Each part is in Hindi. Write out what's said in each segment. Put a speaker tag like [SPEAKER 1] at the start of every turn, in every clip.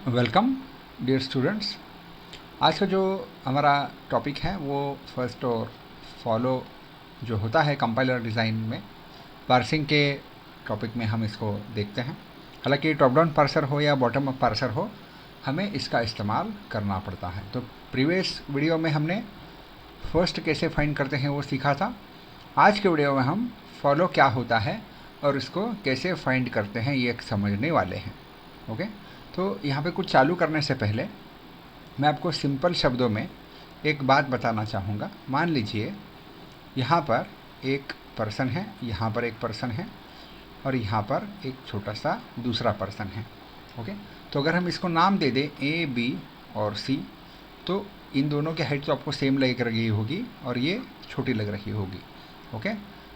[SPEAKER 1] Welcome dear students. आज का जो हमारा टॉपिक है वो फर्स्ट और फॉलो जो होता है कंपाइलर डिज़ाइन में पार्सिंग के टॉपिक में हम इसको देखते हैं। हालांकि टॉप डाउन पार्सर हो या बॉटम अप पार्सर हो, हमें इसका इस्तेमाल करना पड़ता है। तो प्रीवियस वीडियो में हमने फर्स्ट कैसे फाइंड करते हैं वो सीखा था। आज के वीडियो में हम फॉलो क्या होता है और इसको कैसे फाइंड करते हैं ये समझने वाले हैं। ओके, तो यहाँ पे कुछ चालू करने से पहले मैं आपको सिंपल शब्दों में एक बात बताना चाहूँगा। मान लीजिए यहाँ पर एक पर्सन है, यहाँ पर एक पर्सन है और यहाँ पर एक छोटा सा दूसरा पर्सन है। ओके, तो अगर हम इसको नाम दे दें ए, बी और सी, तो इन दोनों की हाइट तो आपको सेम लग रही होगी और ये छोटी लग रही होगी। ओके,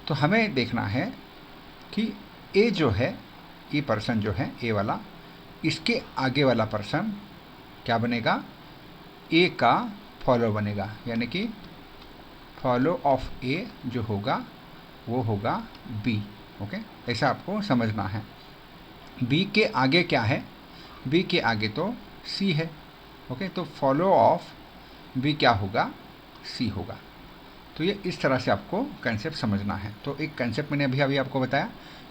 [SPEAKER 1] तो हमें देखना है कि ए जो है, ये पर्सन जो है ए वाला, इसके आगे वाला पर्सन क्या बनेगा, ए का फॉलो बनेगा, यानी कि फॉलो ऑफ ए जो होगा वो होगा बी। ओके, ऐसा आपको समझना है। बी के आगे क्या है, बी के आगे तो सी है। ओके, तो फॉलो ऑफ बी क्या होगा, सी होगा। तो ये इस तरह से आपको कंसेप्ट समझना है। तो एक कंसेप्ट मैंने अभी आपको बताया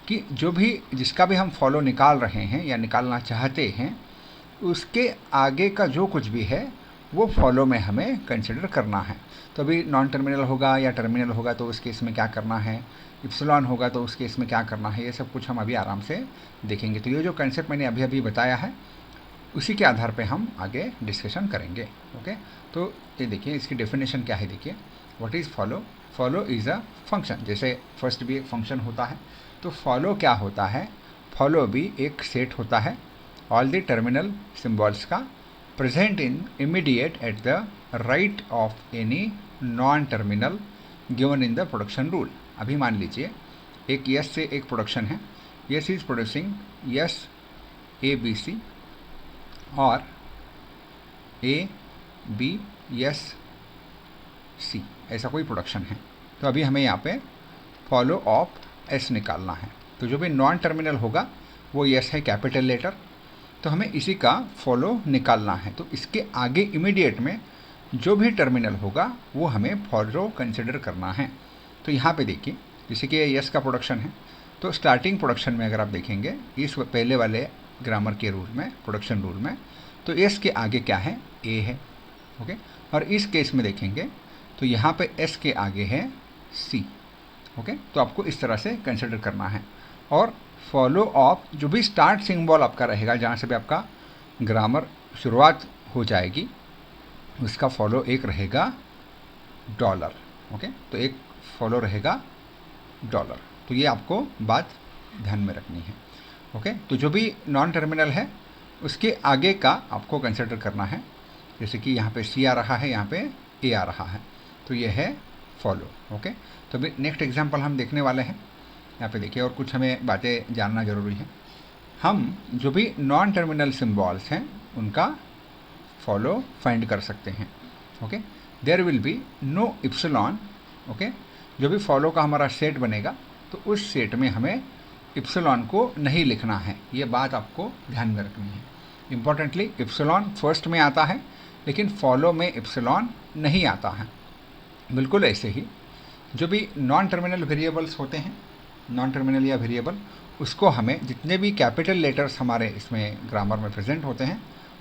[SPEAKER 1] कि जो भी जिसका भी हम फॉलो निकाल रहे हैं या निकालना चाहते हैं, उसके आगे का जो कुछ भी है वो फॉलो में हमें कंसिडर करना है। तो अभी नॉन टर्मिनल होगा या टर्मिनल होगा तो उस केस में क्या करना है, इप्सिलॉन होगा तो उस केस में क्या करना है, ये सब कुछ हम अभी आराम से देखेंगे। तो ये जो कंसेप्ट मैंने अभी बताया है उसी के आधार पे हम आगे डिस्कशन करेंगे। ओके, तो ये देखिए इसकी डेफिनेशन क्या है। देखिए, what is follow. Follow is a function. जैसे फर्स्ट भी एक फंक्शन होता है, तो फॉलो क्या होता है, फॉलो भी एक सेट होता है ऑल द टर्मिनल सिम्बॉल्स का, present in immediate at the right of any non terminal given in the production rule. अभी मान लीजिए एक यस से एक प्रोडक्शन है, S is producing S A B C और ए बी एस सी, ऐसा कोई प्रोडक्शन है। तो अभी हमें यहाँ पे फॉलो ऑफ एस निकालना है। तो जो भी नॉन टर्मिनल होगा वो एस है, कैपिटल लेटर, तो हमें इसी का फॉलो निकालना है। तो इसके आगे इमीडिएट में जो भी टर्मिनल होगा वो हमें फॉलो कंसिडर करना है। तो यहाँ पे देखिए, जैसे कि यस का प्रोडक्शन है, तो स्टार्टिंग प्रोडक्शन में अगर आप देखेंगे इस पहले वाले ग्रामर के रूल में, प्रोडक्शन रूल में, तो एस के आगे क्या है, ए है। ओके, और इस केस में देखेंगे तो यहाँ पे एस के आगे है सी। ओके, तो आपको इस तरह से कंसिडर करना है। और फॉलो ऑफ जो भी स्टार्ट सिंबल आपका रहेगा, जहाँ से भी आपका ग्रामर शुरुआत हो जाएगी, उसका फॉलो एक रहेगा डॉलर। ओके, तो एक फॉलो रहेगा डॉलर। तो ये आपको बात ध्यान में रखनी है। ओके, तो जो भी नॉन टर्मिनल है उसके आगे का आपको कंसिडर करना है। जैसे कि यहाँ पे सी आ रहा है, यहाँ पे ए आ रहा है, तो ये है फॉलो। ओके, तो अभी नेक्स्ट एग्जांपल हम देखने वाले हैं। यहाँ पे देखिए, और कुछ हमें बातें जानना ज़रूरी है। हम जो भी नॉन टर्मिनल सिम्बॉल्स हैं उनका फॉलो फाइंड कर सकते हैं। Okay, there will be no epsilon. Okay, जो भी फॉलो का हमारा सेट बनेगा तो उस सेट में हमें इप्सिलॉन को नहीं लिखना है। ये बात आपको ध्यान में रखनी है। इम्पॉर्टेंटली इप्सिलॉन फर्स्ट में आता है लेकिन फॉलो में इप्सिलॉन नहीं आता है। बिल्कुल ऐसे ही जो भी नॉन टर्मिनल वेरिएबल्स होते हैं, नॉन टर्मिनल या वेरिएबल, उसको हमें जितने भी कैपिटल लेटर्स हमारे इसमें ग्रामर में प्रेजेंट होते हैं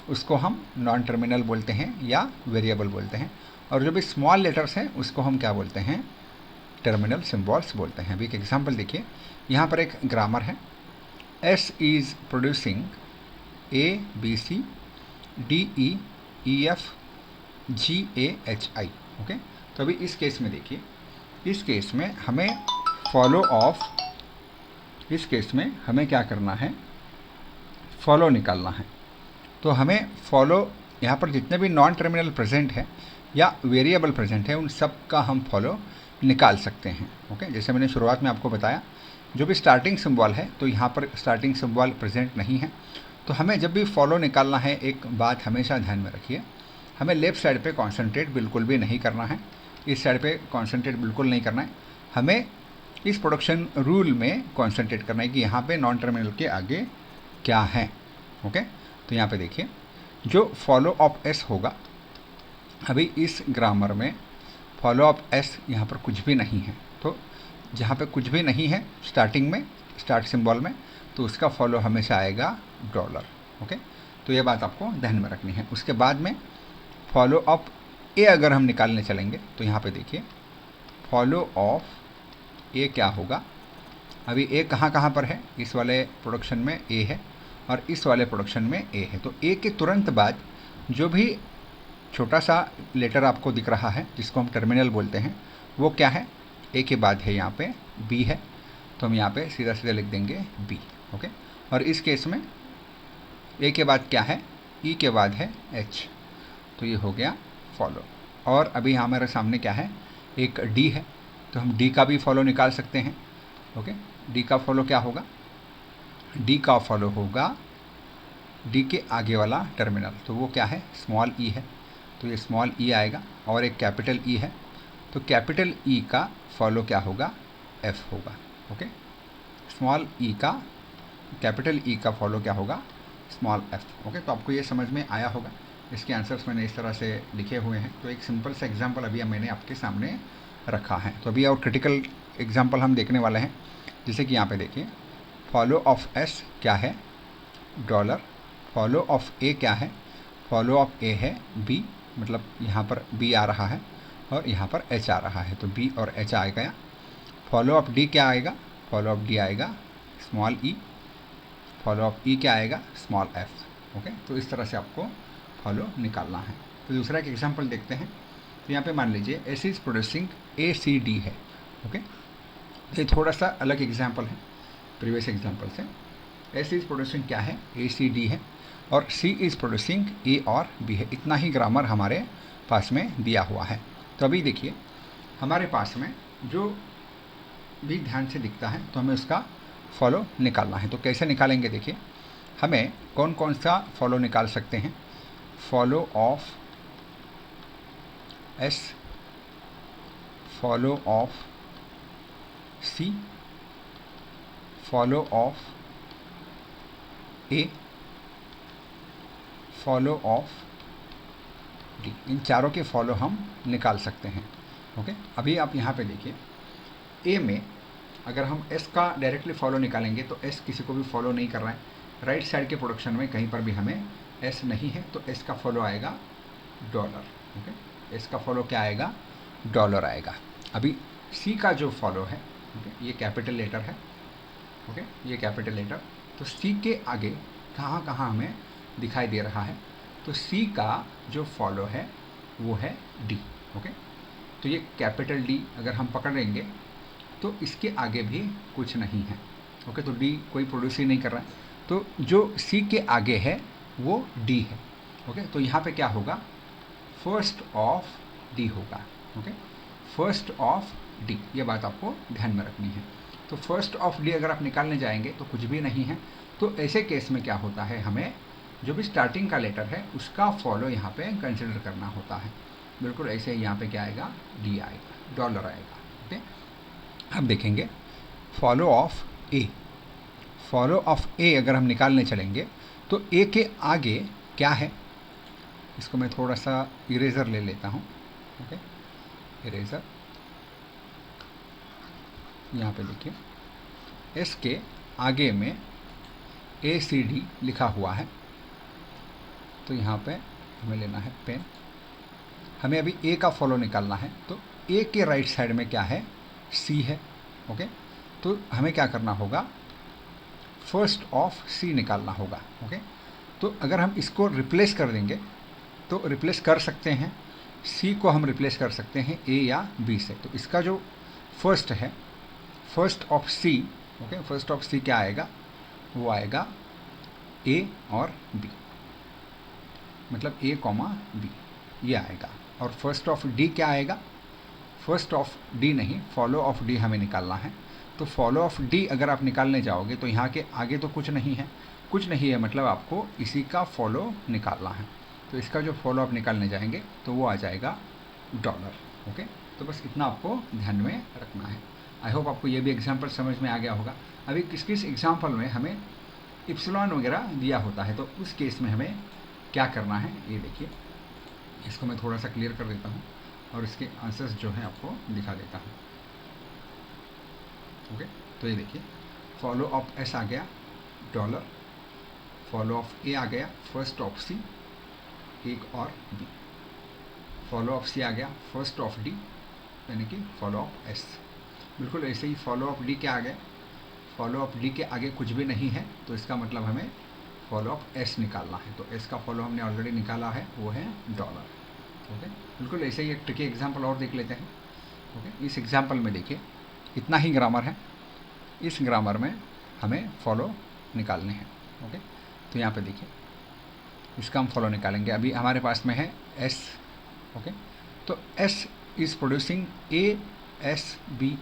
[SPEAKER 1] उसको हम नॉन टर्मिनल बोलते हैं या वेरिएबल बोलते हैं। और जो भी स्मॉल लेटर्स हैं उसको हम क्या बोलते हैं, टर्मिनल सिम्बॉल्स बोलते हैं। अभी एक एग्जांपल देखिए, यहाँ पर एक ग्रामर है, S is producing A B C D E E F G A H I. Okay, तो अभी इस केस में देखिए, इस केस में हमें फॉलो ऑफ, इस केस में हमें क्या करना है, फॉलो निकालना है। तो हमें फॉलो, यहाँ पर जितने भी नॉन टर्मिनल प्रेजेंट है या वेरिएबल प्रेजेंट है उन सब का हम फॉलो निकाल सकते हैं। ओके, जैसे मैंने शुरुआत में आपको बताया, जो भी स्टार्टिंग सिंबल है तो यहाँ पर स्टार्टिंग सिंबल प्रेजेंट नहीं है। तो हमें जब भी फॉलो निकालना है, एक बात हमेशा ध्यान में रखिए, हमें लेफ़्ट साइड पे कॉन्सेंट्रेट बिल्कुल भी नहीं करना है, इस साइड पे कॉन्सेंट्रेट बिल्कुल नहीं करना है। हमें इस प्रोडक्शन रूल में कॉन्सेंट्रेट करना है कि यहाँ पे नॉन टर्मिनल के आगे क्या है। ओके, तो यहाँ पे देखिए, जो फॉलो ऑफ एस होगा, अभी इस ग्रामर में फॉलो ऑफ एस यहाँ पर कुछ भी नहीं है, तो जहाँ पे कुछ भी नहीं है स्टार्टिंग में, स्टार्ट सिंबल में, तो उसका फॉलो हमेशा आएगा डॉलर। ओके, तो ये बात आपको ध्यान में रखनी है। उसके बाद में फॉलो ऑफ ए अगर हम निकालने चलेंगे तो यहाँ पे देखिए फॉलो ऑफ ए क्या होगा। अभी ए कहाँ कहाँ पर है, इस वाले प्रोडक्शन में ए है और इस वाले प्रोडक्शन में ए है, तो ए के तुरंत बाद जो भी छोटा सा लेटर आपको दिख रहा है जिसको हम टर्मिनल बोलते हैं, वो क्या है, ए के बाद है यहाँ पे बी है, तो हम यहाँ पे सीधा सीधा लिख देंगे बी। ओके, और इस केस में ए के बाद क्या है, ई के बाद है एच, तो ये हो गया फॉलो। और अभी हमारे सामने क्या है, एक डी है, तो हम डी का भी फॉलो निकाल सकते हैं। ओके, डी का फॉलो क्या होगा, डी का फॉलो होगा डी के आगे वाला टर्मिनल, तो वो क्या है, स्मॉल ई है, तो ये स्मॉल ई आएगा, और एक कैपिटल ई है, तो कैपिटल ई का फॉलो क्या होगा, एफ होगा। ओके, स्मॉल ई का, कैपिटल ई का फॉलो क्या होगा, स्मॉल एफ। ओके, तो आपको ये समझ में आया होगा। इसके आंसर्स मैंने इस तरह से लिखे हुए हैं, तो एक सिंपल सा एग्जांपल अभी मैंने आपके सामने रखा है। तो अभी और क्रिटिकल एग्जांपल हम देखने वाले हैं, जैसे कि यहाँ पे देखिए फॉलो ऑफ एस क्या है, डॉलर। फॉलो ऑफ ए क्या है, फॉलो ऑफ ए है बी, मतलब यहाँ पर बी आ रहा है और यहाँ पर एच आ रहा है, तो बी और एच आ गया। फॉलो ऑफ डी क्या आएगा, फॉलो ऑफ डी आएगा स्मॉल ई, फॉलो ऑफ ई क्या आएगा, स्मॉल एफ। ओके, तो इस तरह से आपको फॉलो निकालना है। तो दूसरा एक एग्जांपल देखते हैं। तो यहाँ पे मान लीजिए S is producing A C D है। ओके, ये थोड़ा सा अलग एग्जांपल है प्रीवियस एग्जांपल से। एस इज़ प्रोड्यूसिंग क्या है, ए सी डी है, और सी इज़ प्रोड्यूसिंग ए और बी है। इतना ही ग्रामर हमारे पास में दिया हुआ है। तो अभी देखिए हमारे पास में जो भी ध्यान से दिखता है तो हमें उसका फॉलो निकालना है। तो कैसे निकालेंगे, देखिए हमें कौन कौन सा फॉलो निकाल सकते हैं। Follow of S, follow of C, follow of A, follow of D, इन चारों के फॉलो हम निकाल सकते हैं। ओके, अभी आप यहाँ पे देखिए ए में अगर हम एस का डायरेक्टली फॉलो निकालेंगे तो एस किसी को भी फॉलो नहीं कर रहा है। राइट साइड के प्रोडक्शन में कहीं पर भी हमें एस नहीं है, तो एस का फॉलो आएगा डॉलर। ओके, एस का फॉलो क्या आएगा, डॉलर आएगा। अभी सी का जो फॉलो है, ओके, ये कैपिटल लेटर है। ओके, ये कैपिटल लेटर, तो सी के आगे कहाँ कहाँ हमें दिखाई दे रहा है, तो सी का जो फॉलो है वो है डी। ओके, तो ये कैपिटल डी अगर हम पकड़ेंगे तो इसके आगे भी कुछ नहीं है। ओके, तो डी कोई प्रोड्यूस ही नहीं कर रहा है, तो जो सी के आगे है वो डी है। ओके, तो यहाँ पे क्या होगा, फर्स्ट ऑफ डी होगा। ओके, फर्स्ट ऑफ डी, ये बात आपको ध्यान में रखनी है। तो फर्स्ट ऑफ डी अगर आप निकालने जाएंगे तो कुछ भी नहीं है, तो ऐसे केस में क्या होता है, हमें जो भी स्टार्टिंग का लेटर है उसका फॉलो यहाँ पे कंसिडर करना होता है। बिल्कुल ऐसे ही यहाँ पे क्या आएगा, डी आएगा, डॉलर आएगा। ओके, अब देखेंगे follow of A. Follow of A अगर हम निकालने चलेंगे तो ए के आगे क्या है, इसको मैं थोड़ा सा इरेज़र ले लेता हूँ। ओके, इरेज़र, यहाँ पे देखिए एस के आगे में ए सी डी लिखा हुआ है, तो यहाँ पे हमें लेना है पेन। हमें अभी ए का फॉलो निकालना है, तो ए के राइट साइड में क्या है, सी है। ओके, तो हमें क्या करना होगा, फर्स्ट ऑफ सी निकालना होगा। ओके, तो अगर हम इसको रिप्लेस कर देंगे तो रिप्लेस कर सकते हैं, सी को हम रिप्लेस कर सकते हैं ए या बी से। तो इसका जो फर्स्ट है, first of C, okay, first of C क्या आएगा, वो आएगा ए और बी, मतलब ए कॉमा बी, ये आएगा। और फर्स्ट ऑफ डी क्या आएगा, फर्स्ट ऑफ डी नहीं, फॉलो ऑफ डी हमें निकालना है। तो फॉलो ऑफ डी अगर आप निकालने जाओगे तो यहाँ के आगे तो कुछ नहीं है, कुछ नहीं है मतलब आपको इसी का फॉलो निकालना है। तो इसका जो फॉलो आप निकालने जाएंगे तो वो आ जाएगा डॉलर। ओके, तो बस इतना आपको ध्यान में रखना है। आई होप आपको ये भी एग्जाम्पल समझ में आ गया होगा। अभी किस किस एग्जाम्पल में हमें इप्सिलॉन वगैरह दिया होता है, तो उस केस में हमें क्या करना है ये देखिए। इसको मैं थोड़ा सा क्लियर कर देता हूँ और इसके आंसर्स जो हैं आपको दिखा देता हूँ। ओके, तो ये देखिए फॉलो ऑफ एस आ गया डॉलर, फॉलो ऑफ ए आ गया फर्स्ट ऑफ सी एक और बी, फॉलो ऑफ सी आ गया फर्स्ट ऑफ डी यानी कि फॉलो ऑफ एस। बिल्कुल ऐसे ही फॉलो ऑफ डी क्या आ गया, फॉलो ऑफ डी के आगे कुछ भी नहीं है तो इसका मतलब हमें फॉलो ऑफ एस निकालना है। तो एस का फॉलो हमने ऑलरेडी निकाला है, वो है डॉलर। ओके, बिल्कुल ऐसे ही एक ट्रिकी एग्जांपल और देख लेते हैं। ओके, इस एग्जांपल में देखिए इतना ही ग्रामर है, इस ग्रामर में हमें फॉलो निकालने हैं। ओके, तो यहाँ पे देखिए इसका हम फॉलो निकालेंगे। अभी हमारे पास में है एस। ओके, तो S is producing A S B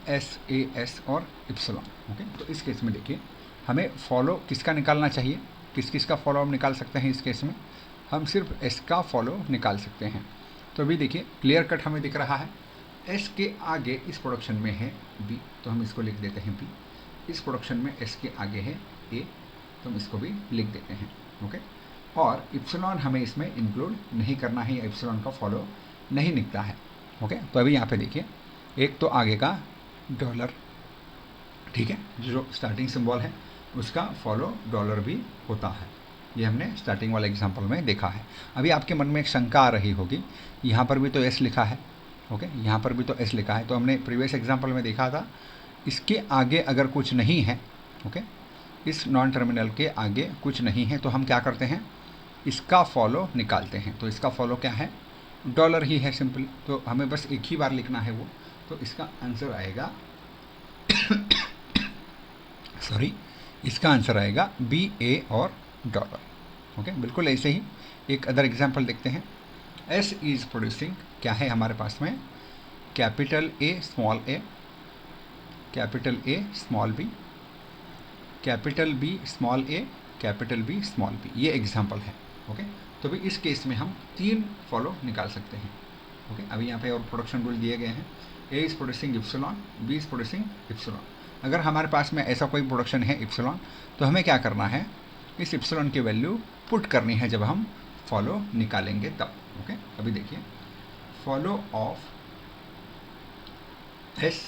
[SPEAKER 1] S A S और इप्सिलॉन। ओके, तो इस केस में देखिए हमें फॉलो किसका निकालना चाहिए, किस किस का फॉलो हम निकाल सकते हैं। इस केस में हम सिर्फ एस का फॉलो निकाल सकते हैं। तो अभी देखिए क्लियर कट हमें दिख रहा है, एस के आगे इस प्रोडक्शन में है बी तो हम इसको लिख देते हैं बी, इस प्रोडक्शन में एस के आगे है ए तो हम इसको भी लिख देते हैं। ओके, और इप्सिलॉन हमें इसमें इंक्लूड नहीं करना है, इप्सिलॉन का फॉलो नहीं निकलता है। ओके, तो अभी यहाँ पे देखिए एक तो आगे का डॉलर, ठीक है, जो स्टार्टिंग सिंबल है उसका फॉलो डॉलर भी होता है। ये हमने स्टार्टिंग वाले एग्जांपल में देखा है। अभी आपके मन में एक शंका आ रही होगी, यहाँ पर भी तो एस लिखा है। ओके, यहाँ पर भी तो एस लिखा है, तो हमने प्रीवियस एग्जांपल में देखा था इसके आगे अगर कुछ नहीं है, ओके, इस नॉन टर्मिनल के आगे कुछ नहीं है तो हम क्या करते हैं, इसका फॉलो निकालते हैं। तो इसका फॉलो क्या है, डॉलर ही है सिंपली, तो हमें बस एक ही बार लिखना है वो। तो इसका आंसर आएगा सॉरी, इसका आंसर आएगा बी ए और डॉलर। ओके, बिल्कुल ऐसे ही एक अदर एग्जांपल देखते हैं। एस इज़ प्रोड्यूसिंग क्या है हमारे पास में, capital A small A, capital A small B, capital B small A, capital B small B, ये एग्जांपल है। ओके, तो भी इस केस में हम 3 फॉलो निकाल सकते हैं। ओके, अभी यहाँ पे और प्रोडक्शन रूल दिए गए हैं, A is producing epsilon, B is producing epsilon. अगर हमारे पास में ऐसा कोई प्रोडक्शन है इप्सिलॉन तो हमें क्या करना है, इस इप्सिलॉन की वैल्यू पुट करनी है जब हम फॉलो निकालेंगे तब। ओके, अभी देखिए follow of S,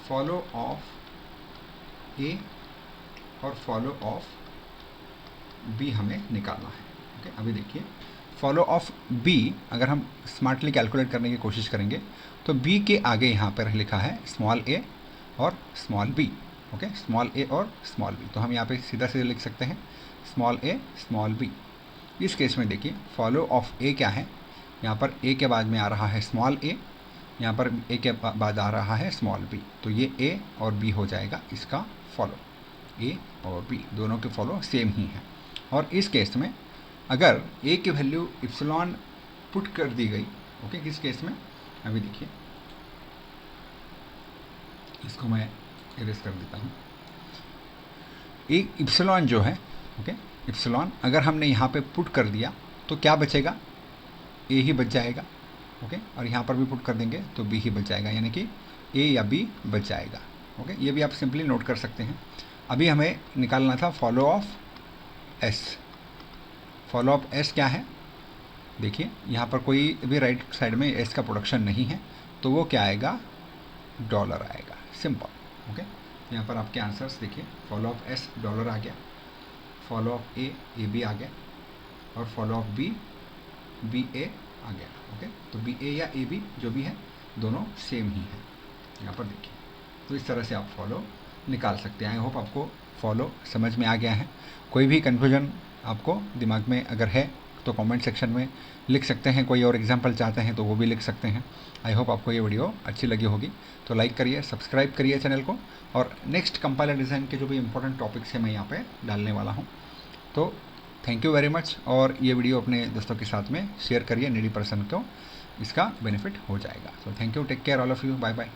[SPEAKER 1] follow of A और फॉलो ऑफ बी हमें निकालना है। ओके, अभी देखिए फॉलो ऑफ बी अगर हम स्मार्टली कैलकुलेट करने की कोशिश करेंगे तो बी के आगे यहाँ पर लिखा है स्मॉल ए और स्मॉल बी। ओके, स्मॉल ए और स्मॉल बी, तो हम यहाँ पे सीधा सीधा लिख सकते हैं स्मॉल ए स्मॉल बी। इस केस में देखिए फॉलो ऑफ ए क्या है, यहाँ पर ए के बाद में आ रहा है स्मॉल ए, यहाँ पर ए के बाद आ रहा है स्मॉल बी, तो ये ए और बी हो जाएगा इसका फॉलो। ए और बी दोनों के फॉलो सेम ही हैं। और इस केस में अगर ए की वैल्यू इप्सिलॉन पुट कर दी गई, ओके, किस केस में, अभी देखिए इसको मैं इरेज कर देता हूँ। एक इप्सिलॉन जो है, ओके, इप्सिलॉन अगर हमने यहाँ पे पुट कर दिया तो क्या बचेगा, ए ही बच जाएगा। ओके, और यहाँ पर भी पुट कर देंगे तो बी ही बच जाएगा, यानी कि ए या बी बच जाएगा। ओके, ये भी आप सिंपली नोट कर सकते हैं। अभी हमें निकालना था follow of S. Follow of S क्या है, देखिए यहाँ पर कोई भी राइट साइड में एस का प्रोडक्शन नहीं है तो वो क्या आएगा, डॉलर आएगा, सिंपल। ओके, यहाँ पर आपके आंसर्स देखिए, फॉलो ऑफ एस डॉलर आ गया, फॉलो ऑफ ए बी आ गया और फॉलो ऑफ बी ए आ गया। ओके, तो बी ए या ए बी जो भी है दोनों सेम ही है यहाँ पर देखिए। तो इस तरह से आप फॉलो निकाल सकते हैं। आई होप आपको फॉलो समझ में आ गया है। कोई भी कन्फ्यूजन आपको दिमाग में अगर है तो कमेंट सेक्शन में लिख सकते हैं, कोई और एग्जांपल चाहते हैं तो वो भी लिख सकते हैं। आई होप आपको ये वीडियो अच्छी लगी होगी, तो लाइक करिए, सब्सक्राइब करिए चैनल को, और नेक्स्ट कंपाइलर डिज़ाइन के जो भी इंपॉर्टेंट टॉपिक्स हैं मैं यहाँ पे डालने वाला हूँ। तो थैंक यू वेरी मच, और ये वीडियो अपने दोस्तों के साथ में शेयर करिए, नीडी पर्सन को इसका बेनिफिट हो जाएगा। तो thank you, take care all of you, bye bye.